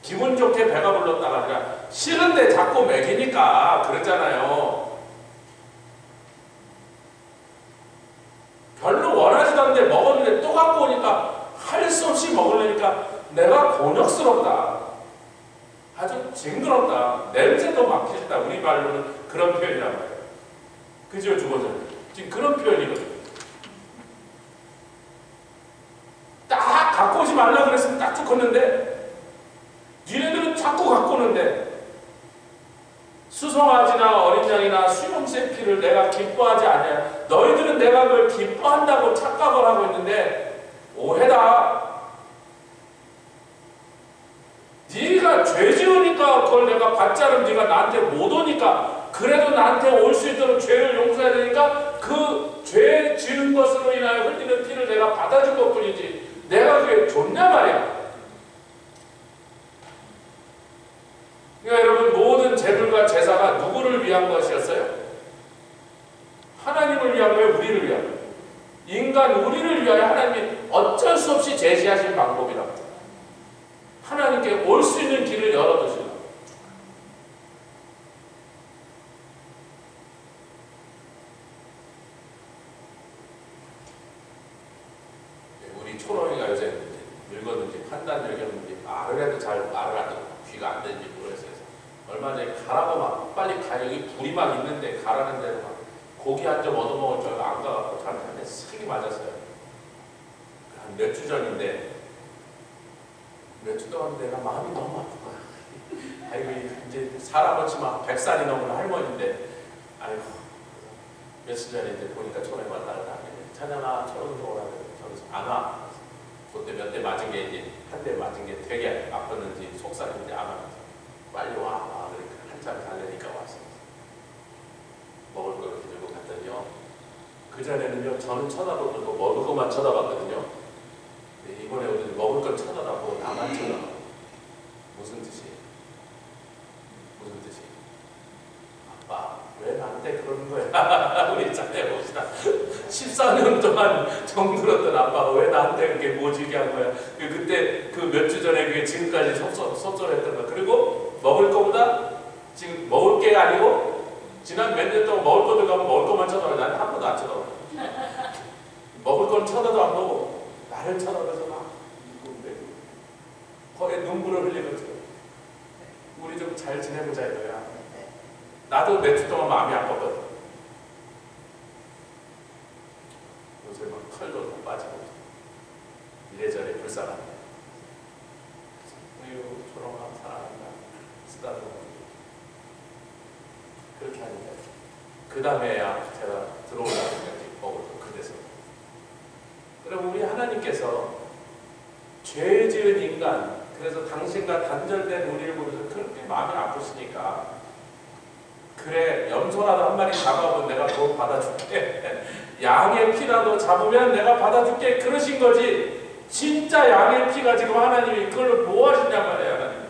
기분 좋게 배가 불렀다가 아니라 싫은데 자꾸 먹이니까 그러잖아요. 별로 원하지도 않는데 먹었는데 또 갖고 오니까 할 수 없이 먹으려니까 내가 곤욕스럽다. 아주 징그럽다. 냄새도 맡기 싫다. 우리 말로는 그런 표현이란 말이에요. 그죠, 주보자님? 지금 그런 표현이거든요. 딱 갖고 오지 말라 그랬으면 딱 좋겠는데 니네들은 자꾸 갖고 오는데 수송아지나 어린 양이나 수염새 피를 내가 기뻐하지 않냐. 너희들은 내가 그걸 기뻐한다고 착각을 하고 있는데 오해다. 네가 죄 지으니까 그걸 내가 받지 않으면 네가 나한테 못 오니까 그래도 나한테 올 수 있도록 죄를 용서해야 되니까 그 죄 지은 것으로 인하여 흘리는 피를 내가 받아줄 것뿐이지 내가 그게 좋냐 말이야. 그러니까 여러분 모든 제물과 제사가 누구를 위한 것이었어요? 하나님을 위한 거예요? 우리를 위한 거예요? 인간 우리를 위하여 하나님이 어쩔 수 없이 제시하신 방법이랍니다. 하나님께 올 수 있는 길을 열어두시라. 우리 초롱이가 요새 늙었는지 판단력이 없는지 말을 해도 잘 말을 안 듣고 귀가 안 되는지 모르겠어요. 얼마 전에 가라고 막 빨리 가. 여기 불이 막 있는데 가라는 데로 막 고기 한 점 얻어먹을 줄 알고 안 가갖고 저한테 세게 맞았어요. 한 몇 주 전인데 몇 주 동안 내가 마음이 너무 아픈 거야. 아이고 이제 사람은 치면 100살이 넘은 할머니인데 아이고 며칠 전에 이제 보니까 촌에 왔다 갔다 하길래 찬양아 저러고 오라고 저기서 안 와. 그때 몇 대 맞은 게 이제 한 대 맞은 게 되게 아팠는지 속상했는데 안 와. 빨리 와. 그러니까 한참 달래니까 왔어. 먹을 걸 들고 갔더니요. 그 전에는요 저는 쳐다보고 먹을 것만 쳐다봤거든요. 근데 이번에 오더니 먹을 걸 쳐다보고 나만 쳐다봐. 무슨 뜻이? 무슨 뜻이? 아빠 왜 나한테 그러는 거야? 우리 잘해봅시다. 14년 동안 정들었던 아빠가 왜 나한테 그렇게 모지게 한 거야? 그때 그 몇 주 전에 그게 지금까지 섭섭했던 거야. 그리고 먹을 거보다 지금 먹을 게 아니고 지난 몇 년 동안 먹을 것들 가면 먹을 것만 쳐다봐. 나는 한 번도 안 쳐다봐. 먹을 건 쳐다도 안 보고 나를 쳐다봐서 막 거기에 눈물을 흘리면서 우리 좀 잘 지내보자 이거야. 나도 몇 주 동안 마음이 아팠거든. 요새 막 털도 다 빠지고 이래저래 불쌍한데 아유 조롱하면 사랑한다 쓰다듬어 그렇게 하니까 그 다음에야 제가 들어오려고 생각이 먹을 거 그래서 그럼 우리 하나님께서 죄 지은 인간 그래서 당신과 단절된 우리를 보면서 그렇게 마음이 아프시니까 그래 염소라도 한 마리 잡아보면 내가 돈 받아줄게 양의 피라도 잡으면 내가 받아줄게 그러신 거지 진짜 양의 피가 지금 하나님이 그걸 뭐 하시냔 말이에요. 하나님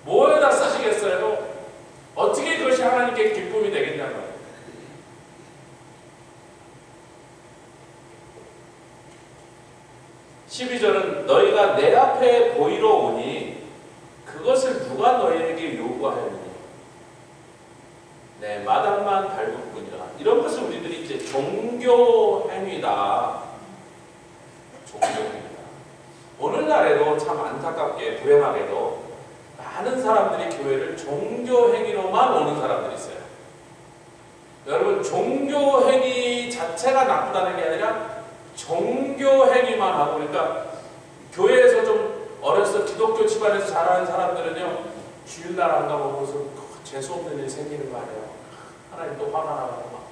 뭐에다 쓰시겠어요? 어떻게 그것이 하나님께 기쁨이 되겠냔 말이에요. 12절은 너희가 내 앞에 보이러 오니 그것을 누가 너희에게 요구하였느냐 네, 마당만 밟을 뿐이라. 이런 것을 우리들이 이제 종교 행위다. 종교 행위다. 오늘날에도 참 안타깝게 불행하게도 많은 사람들이 교회를 종교 행위로만 오는 사람들이 있어요. 여러분 종교 행위 자체가 나쁘다는 게 아니라 종교 행위만 하고 그러니까 교회에서 좀 어렸을 때 기독교 집안에서 자라는 사람들은요 주일날 안 가고 무슨 재수없는 일이 생기는 거 아니에요. 하나님 또 화가 나고 막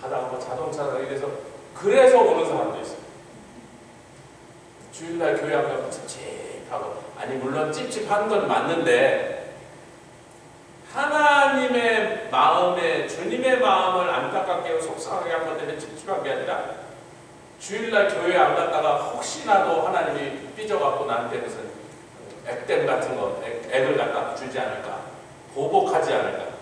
가다가 뭐 자동차가 이래서 그래서 오는 사람도 있어요. 주일날 교회 안 가면 찝찝하고 아니 물론 찝찝한 건 맞는데 하나님의 마음에 주님의 마음을 안타깝게 하고 속상하게 한 것 때문에 찝찝한 게 아니라 주일날 교회 안 갔다가 혹시나도 하나님이 삐져갖고 나한테 무슨 액땜 같은 거 액을 갖다 주지 않을까 보복하지 않을까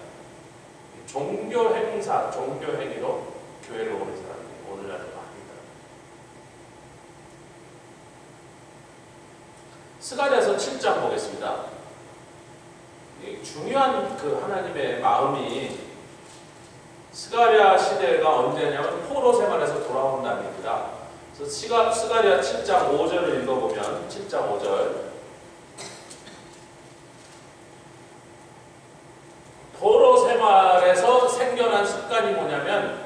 종교 행사, 종교 행위로 교회를 오는 사람들이 오늘날에 많이 있다. 스가랴서 7장 보겠습니다. 중요한 그 하나님의 마음이 스가랴 시대가 언제냐면 포로 생활에서 돌아온 날입니다. 그래서 스가랴 7장 5절을 읽어보면 7장 5절 포로 생활에서 생겨난 습관이 뭐냐면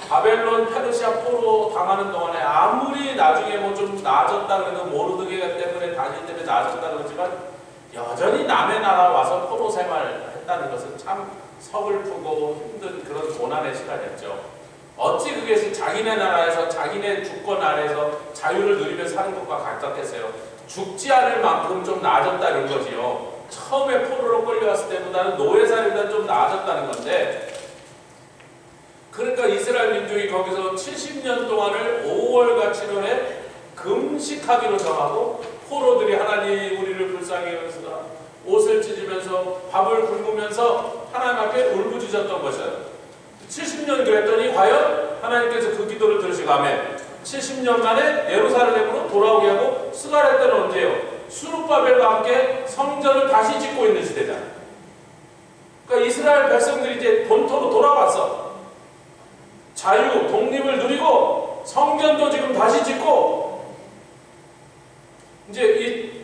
바벨론 페르시아 포로 당하는 동안에 아무리 나중에 뭐 좀 나아졌다 그래도 모르드게 때문에 다닐 때문에 나아졌다 그러지만 여전히 남의 나라 와서 포로 생활을 했다는 것은 참 서글프고 힘든 그런 고난의 시간이었죠. 어찌 그게 자기네 나라에서 자기네 주권 아래에서 자유를 누리며 사는 것과 같았겠어요. 죽지 않을 만큼 좀 나아졌다는 거지요. 처음에 포로로 끌려왔을 때보다는 노예살이보다 좀 나아졌다는 건데 그러니까 이스라엘 민족이 거기서 70년 동안을 5월과 7월에 금식하기로 정하고 포로들이 하나님 우리를 불쌍히 여기서 옷을 찢으면서 밥을 굶으면서 하나님 앞에 울부짖었던 것이에요. 70년 그랬더니 과연 하나님께서 그 기도를 들으시고 아멘 70년 만에 예루살렘으로 돌아오게 하고 스가랴 때는 언제예요? 수룹바벨과 함께 성전을 다시 짓고 있는 시대잖아요. 그러니까 이스라엘 백성들이 이제 본토로 돌아왔어. 자유, 독립을 누리고 성전도 지금 다시 짓고 이제 이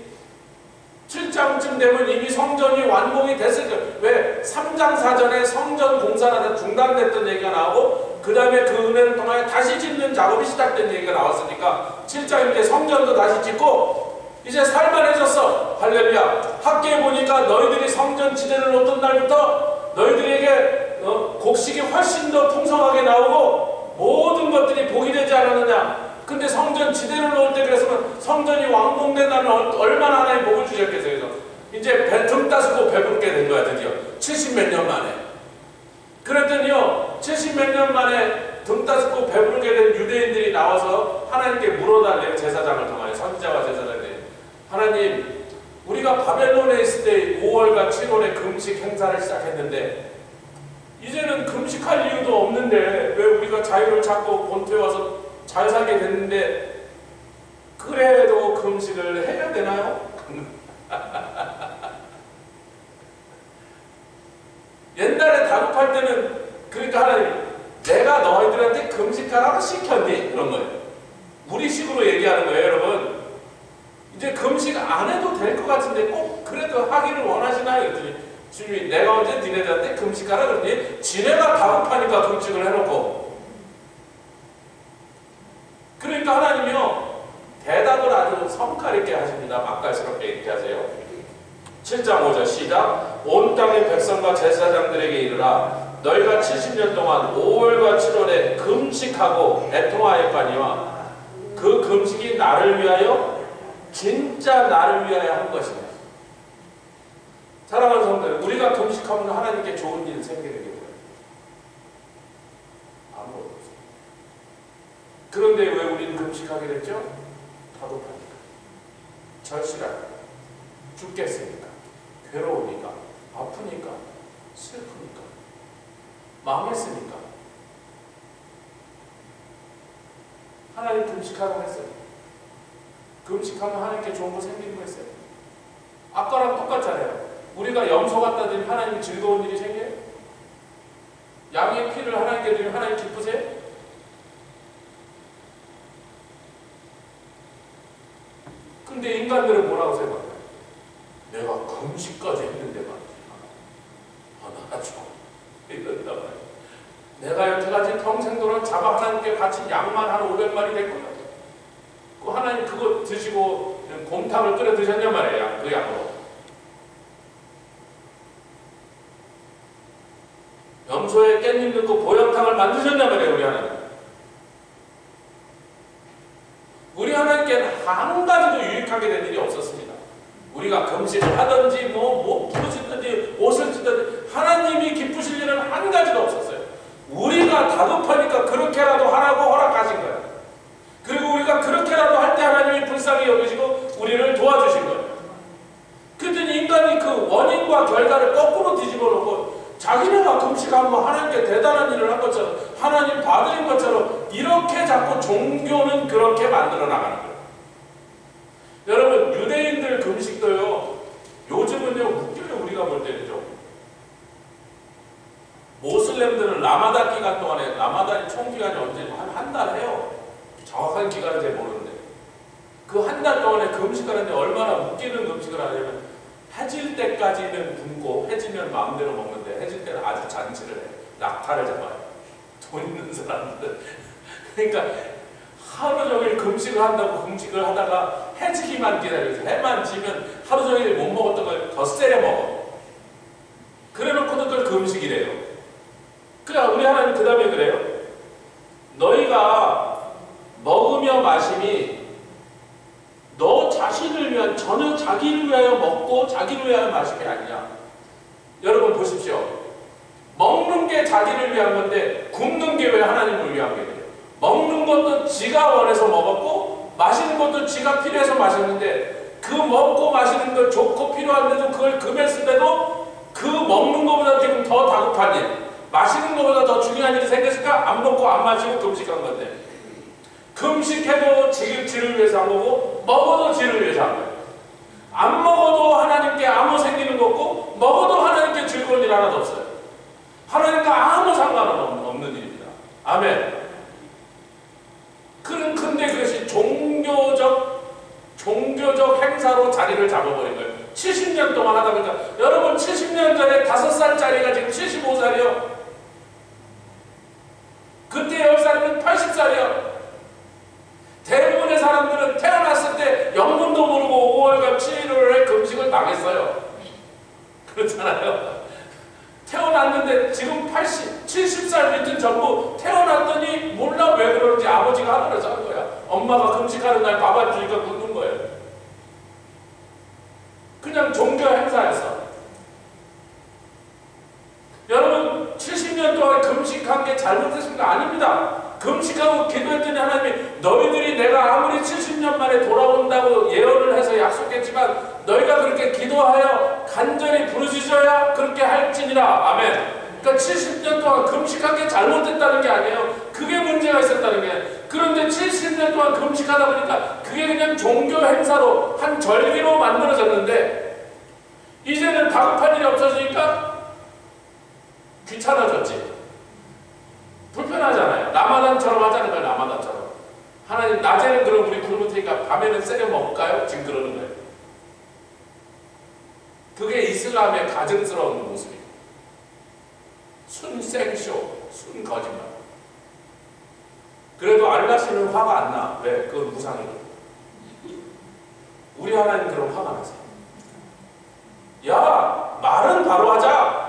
7장쯤 되면 이미 성전이 완공이 됐을 거예요. 왜? 3장 사전에 성전 공사가 중단됐던 얘기가 나오고 그 다음에 그 은혜를 통하여 다시 짓는 작업이 시작된 얘기가 나왔으니까 7장인데 성전도 다시 짓고 이제 살만해졌어. 할렐루야. 학계에 보니까 너희들이 성전 지대를 놓던 날부터 너희들에게 곡식이 훨씬 더 풍성하게 나오고 모든 것들이 복이 되지 않았느냐. 근데 성전 지대를 놓을 때 그랬으면 성전이 완공된 날은 얼마나 하나님 복을 주셨겠어요. 그래서 이제 등 따스고 배부르게 된 거야. 드디어 70 몇 년 만에. 그랬더니요 70 몇 년 만에 등 따스고 배부르게 된 유대인들이 나와서 하나님께 물어달래요. 제사장을 통하여 선지자와 제사장들이. 하나님 우리가 바벨론에 있을 때 5월과 7월에 금식 행사를 시작했는데 이제는 금식할 이유도 없는데 왜 우리가 자유를 찾고 본토에 와서 잘 살게 됐는데 그래도 금식을 해야 되나요? 옛날에 다급할 때는 그러니까 하나님 내가 너희들한테 금식하라고 시켰니? 그런 거예요. 우리식으로 얘기하는 거예요. 여러분 이제 금식 안 해도 될 것 같은데 꼭 그래도 하기를 원하시나요? 그랬더니 주님이 내가 언제 니네들한테 금식하라 그러니 지네가 다급하니까 금식을 해놓고. 그러니까 하나님이요 대답을 아주 성깔 있게 하십니다. 맛깔스럽게 이렇게 하세요. 7장 5절 시작. 온 땅의 백성과 제사장들에게 이르라 너희가 70년 동안 5월과 7월에 금식하고 애통하였거니와 그 금식이 나를 위하여 진짜 나를 위하여 한 것이냐. 사랑하는 성도들 우리가 금식하면 하나님께 좋은 일 생기는 게 뭐예요? 아무것도 없어요. 그런데 왜 우리는 금식하게 됐죠? 다급하니까, 절실하니까, 죽겠으니까, 괴로우니까, 아프니까, 슬프니까, 망했으니까. 하나님 금식하라고 했어요. 금식하면 하나님께 좋은 거 생기는 거 했어요. 아까랑 똑같잖아요. 우리가 염소 갖다 드리면 하나님 즐거운 일이 생겨요? 양의 피를 하나님께 드리면 하나님 기쁘세요? 근데 인간들은 뭐라고 생각해요? 내가 금식까지 했는데 말이야. 나 죽어. 이런단 말이야. 내가 여태까지 평생 동안 잡아 하나님께 같이 양만 한 500마리 될 거야. 그 하나님 그거 드시고 곰탕을 끓여 드셨냔 말이에요. 그 양으로. 염소에 깻잎 넣고 보양탕을 만드셨냔 말이에요. 우리 하나님. 우리 하나님께는 한 가지도 유익하게 된 일이 없었습니다. 우리가 금식을 하든지 뭐 부르시든지 옷을 찢든지 하나님이 기쁘실 일은 한 가지도 없었어요. 우리가 다급하니까 그렇게라도 하라고 허락하신 거예요. 그리고 우리가 그렇게라도 할 때 하나님이 불쌍히 여기시고 우리를 도와주신 거예요. 그랬더니 인간이 그 원인과 결과를 거꾸로 뒤집어 놓고 자기네가 금식하면 하나님께 대단한 일을 한 것처럼 하나님 받으신 것처럼 이렇게 자꾸 종교는 그렇게 만들어 나가는 거예요. 여러분 유대인들 금식도요 요즘은요 웃겨요. 우리가 볼 때는요 모슬렘들은 라마단 기간 동안에 라마단이 총 기간이 언제 한 달 해요. 정확한 기간은 잘 모르는데 그 한 달 동안에 금식하는데 얼마나 웃기는 금식을 하냐면 해질 때까지는 굶고 해지면 마음대로 먹는데 해질 때는 아주 잔치를 해. 낙타를 잡아요. 돈 있는 사람들. 그러니까 하루 종일 금식을 한다고 금식을 하다가 해지기만 기다려서 해만 지면 하루 종일 못 먹었던 걸 더 세려 먹어. 그래놓고도 그걸 금식이래요. 그래 우리 하나님 그 다음에 그래요. 너희가 먹으며 마심이 너 자신을 위한 전혀 자기를 위하여 먹고 자기를 위하여 마심이 아니냐. 여러분 보십시오. 먹는 게 자기를 위한 건데 굶는 게 왜 하나님을 위한 게 돼요? 먹는 것도 지가 원해서 먹었고 마시는 것도 지가 필요해서 마셨는데 그 먹고 마시는 거 좋고 필요한데도 그걸 금했을 때도 그 먹는 것보다 지금 더 다급한 일 마시는 것보다 더 중요한 일이 생겼을까? 안 먹고 안 마시고 금식한 건데 금식해도 지를 위해서 한 거고 먹어도 지를 위해서 한 거예요. 안 먹어도 하나님께 아무 생기는 거 없고 먹어도 하나님께 즐거운 일 하나도 없어요. 하나님과 아무 상관은 없는 일입니다. 아멘. 근데 그것이 종교적 행사로 자리를 잡아버린 거예요. 70년 동안 하다 보니까 여러분 70년 전에 5살짜리가 지금 75살이요. 그때 10살이면 80살이야. 대부분의 사람들은 태어났을 때 영문도 모르고 5월과 7일에 금식을 당했어요. 그렇잖아요. 태어났는데 지금 80, 70살 밑은 전부 태어났더니 몰라 왜 그러는지 아버지가 하늘에서 한 거야. 엄마가 금식하는 날 밥 안 주니까 굶는 거예요. 그냥 종교 행사였어. 여러분 70년 동안 금식한 게 잘못했습니까? 아닙니다. 금식하고 기도했더니 하나님이 너희들이 내가 아무리 70년 만에 돌아온다고 예언을 해서 약속했지만 너희가 그렇게 기도하여 간절히 부르짖어야 그렇게 할지니라. 아멘. 그러니까 70년 동안 금식한 게 잘못됐다는 게 아니에요. 그게 문제가 있었다는 게. 그런데 70년 동안 금식하다 보니까 그게 그냥 종교 행사로 한 절기로 만들어졌는데 이제는 다급할 일이 없어지니까 귀찮아졌지. 불편하잖아요. 라마단처럼 하자는 거예요. 라마단처럼. 하나님 낮에는 그럼 우리 굶을 테니까 밤에는 세려 먹을까요? 지금 그러는 거예요. 그게 이슬람의 가증스러운 모습이에요. 순생쇼, 순거짓말. 그래도 알라시는 화가 안 나. 왜? 그건 무상이거든. 우리 하나님 그럼 화가 나세요. 야, 말은 바로 하자.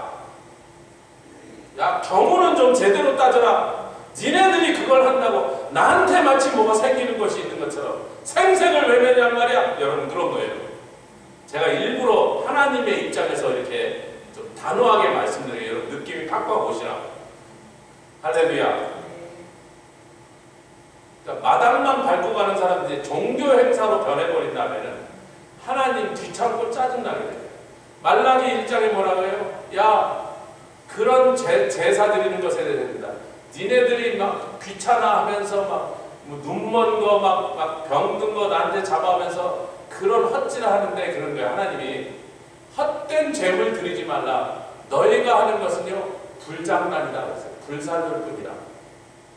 야, 경우는 좀 제대로 따져라. 니네들이 그걸 한다고 나한테 마치 뭐가 생기는 것이 있는 것처럼 생색을 외면이란 말이야. 여러분 그런 거예요. 제가 일부러 하나님의 입장에서 이렇게 좀 단호하게 말씀드려요. 여러분 느낌이 팍팍 오시라. 할렐루야. 그러니까 마당만 밟고 가는 사람들이 종교 행사로 변해버린다면 하나님 귀찮고 짜증나게 돼요. 말라기 1장에 뭐라고 해요? 야, 그런 제사 드리는 것에 대해서 니네들이 막 귀찮아하면서 막 눈먼 거 막 병든 거 나한테 잡아오면서 그런 헛질을 하는데 그런 거야. 하나님이 헛된 죄물 드리지 말라. 너희가 하는 것은요 불장난이다 그랬어요. 불살놀 뿐이다.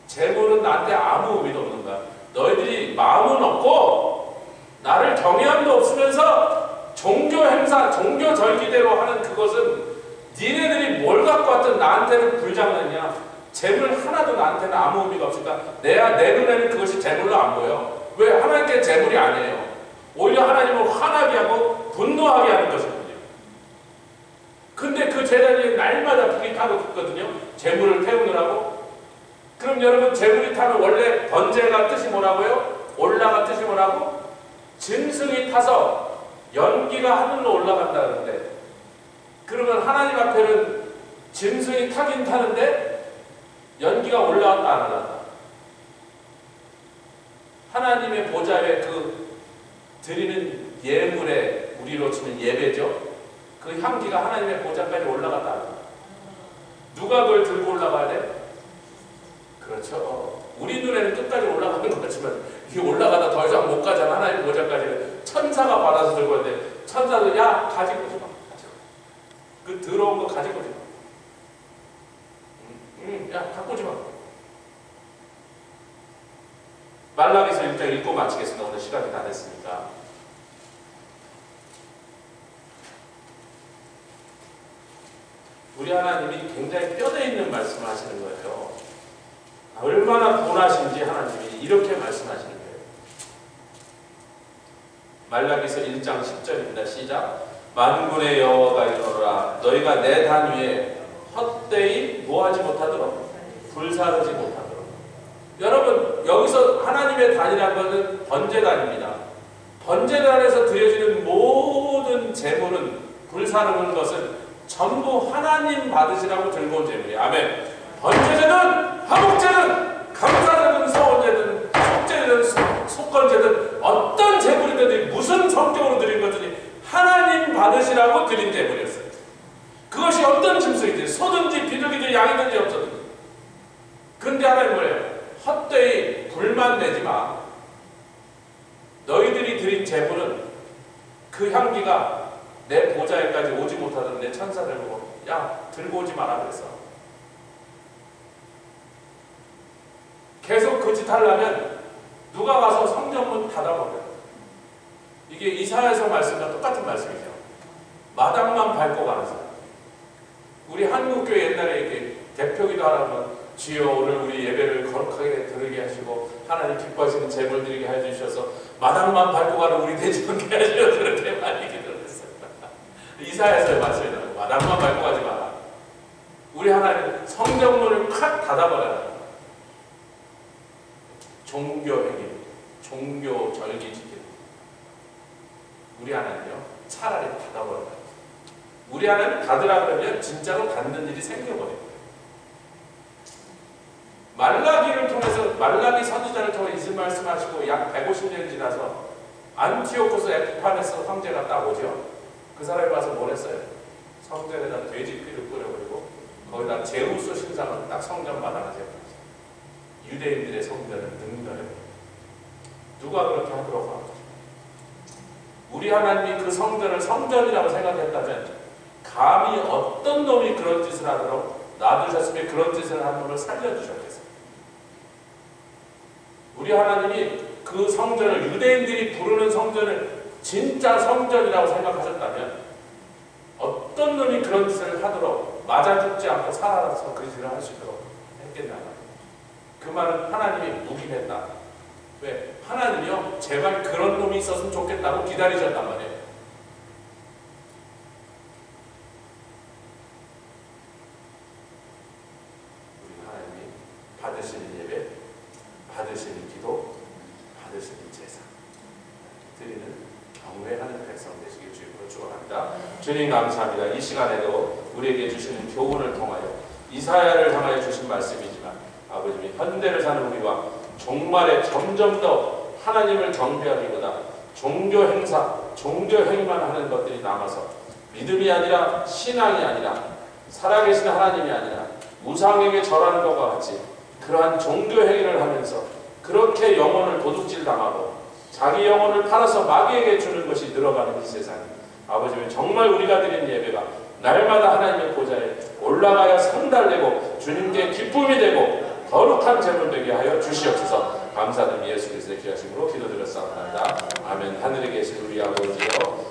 죄물은 나한테 아무 의미도 없는 거야. 너희들이 마음은 없고 나를 경외함도 없으면서 종교 행사, 종교 절기대로 하는 그것은 니네들이 뭘 갖고 왔든 나한테는 불장난이야. 재물 하나도 나한테는 아무 의미가 없으니까 내 눈에는 그것이 재물로 안 보여. 왜? 하나님께 재물이 아니에요. 오히려 하나님을 화나게 하고 분노하게 하는 것이거든요. 근데 그 제단이 날마다 불이 타고 있거든요. 재물을 태우느라고. 그럼 여러분 재물이 타면 원래 번제가 뜻이 뭐라고요? 올라가 뜻이 뭐라고? 짐승이 타서 연기가 하늘로 올라간다는데 그러면 하나님 앞에는 짐승이 타긴 타는데 연기가 올라왔다 안 올라왔다. 하나님의 보좌에 그 드리는 예물에 우리로 치면 예배죠. 그 향기가 하나님의 보좌까지 올라갔다 안 올라갔다. 누가 그걸 들고 올라가야 돼? 그렇죠. 우리 눈에는 끝까지 올라가는 것 같지만 이게 올라가다 더 이상 못 가잖아. 하나님 보좌까지는 천사가 받아서 들고 왔는데 천사도 야 가지고 오지 마. 그 더러운 거 가지고 오지 마. 야 갖고 오지 마. 말라기서 1장 읽고 마치겠습니다. 오늘 시간이 다 됐으니까. 우리 하나님이 굉장히 뼈대 있는 말씀을 하시는 거예요. 얼마나 분하신지 하나님이 이렇게 말씀하시는 거예요. 말라기서 1장 10절입니다. 시작. 만군의 여호와가 이르노라 너희가 내 단 위에 헛되이 뭐하지 못하도록 불사르지 못하도록. 여러분 여기서 하나님의 단이라는 것은 번제단입니다. 번제단에서 드려지는 모든 제물은 불사르는 것은 전부 하나님 받으시라고 들고 온 제물이에요. 아멘. 번제제든 화목제든 감사제든 서원제든 속제든 속건제든 어떤 제물이든 무슨 성격으로 드린 것든지 하나님 받으시라고 드린 제물이었어요. 그것이 어떤 짐승이든지 소든지 비둘기든지 양이든지 없어든지. 근데 하나님 뭐예요? 헛되이 불만 내지 마. 너희들이 드린 제물은 그 향기가 내 보좌에까지 오지 못하던 내 천사들 보고 야 들고 오지 마라 그랬어. 계속 그 짓 하려면 누가 가서 성전문 닫아버려요. 이게 이사야서 말씀과 똑같은 말씀이죠. 마당만 밟고 가는 사람. 우리 한국교회 옛날에 이렇게 대표기도 하라면 주여 오늘 우리 예배를 거룩하게 드리게 하시고 하나님 기뻐하시는 제물 드리게 해주셔서 마당만 밟고 가는 우리 되지 않게 하시려 그렇게 많이 기도했어요. 이사야서의 말씀이잖아요. 마당만 밟고 가지 마라. 우리 하나님 성경문을 팍 닫아버려라. 종교 행위, 종교 절기 지킴. 우리 하나님요 차라리 닫아버려라. 우리 하나님 닫으라 그러면 진짜로 닫는 일이 생겨버려요. 말라기를 통해서 말라기 선지자를 통해 이 말씀하시고 약 150년이 지나서 안티오코스 에피파네스 황제가 딱 오죠. 그 사람이 와서 뭘 했어요? 성전에다 돼지 피를 뿌려버리고 거기다 제우스 신상을 딱 성전 마당에 세웠어요. 유대인들의 성전을 능멸해버려요. 누가 그렇게 하도록 하고 우리 하나님이 그 성전을 성전이라고 생각했다면 감히 어떤 놈이 그런 짓을 하도록 놔두셨으면 그런 짓을 하는 놈을 살려주셨겠어요. 우리 하나님이 그 성전을 유대인들이 부르는 성전을 진짜 성전이라고 생각하셨다면 어떤 놈이 그런 짓을 하도록 맞아 죽지 않고 살아서 그 짓을 할 수 있도록 했겠냐 말이에요. 그 말은 하나님이 묵인했다. 왜? 하나님이요 제발 그런 놈이 있었으면 좋겠다고 기다리셨단 말이에요. 우리 하나님이 받으시는 예배, 받으시는 기도, 받으시는 제사 드리는 경외하는 백성 되시길 주님으로 축원합니다. 주님 감사합니다. 이 시간에도 우리에게 주시는 교훈을 통하여 이사야를 향하여 주신 말씀이지만 아버님이 현대를 사는 우리와 종말에 점점 더 하나님을 경배하기보다 종교 행사, 종교 행위만 하는 것들이 남아서 믿음이 아니라 신앙이 아니라 살아계신 하나님이 아니라 우상에게 절하는 것과 같이 그러한 종교 행위를 하면서 그렇게 영혼을 도둑질 당하고 자기 영혼을 팔아서 마귀에게 주는 것이 늘어가는 이 세상. 아버지는 정말 우리가 드리는 예배가 날마다 하나님의 보좌에 올라가야 상달되고 주님께 기쁨이 되고 거룩한 제물 되게 하여 주시옵소서. 감사드리며 예수 그리스도의 귀하심으로 기도드렸사옵나이다. 아멘. 하늘에 계신 우리 아버지여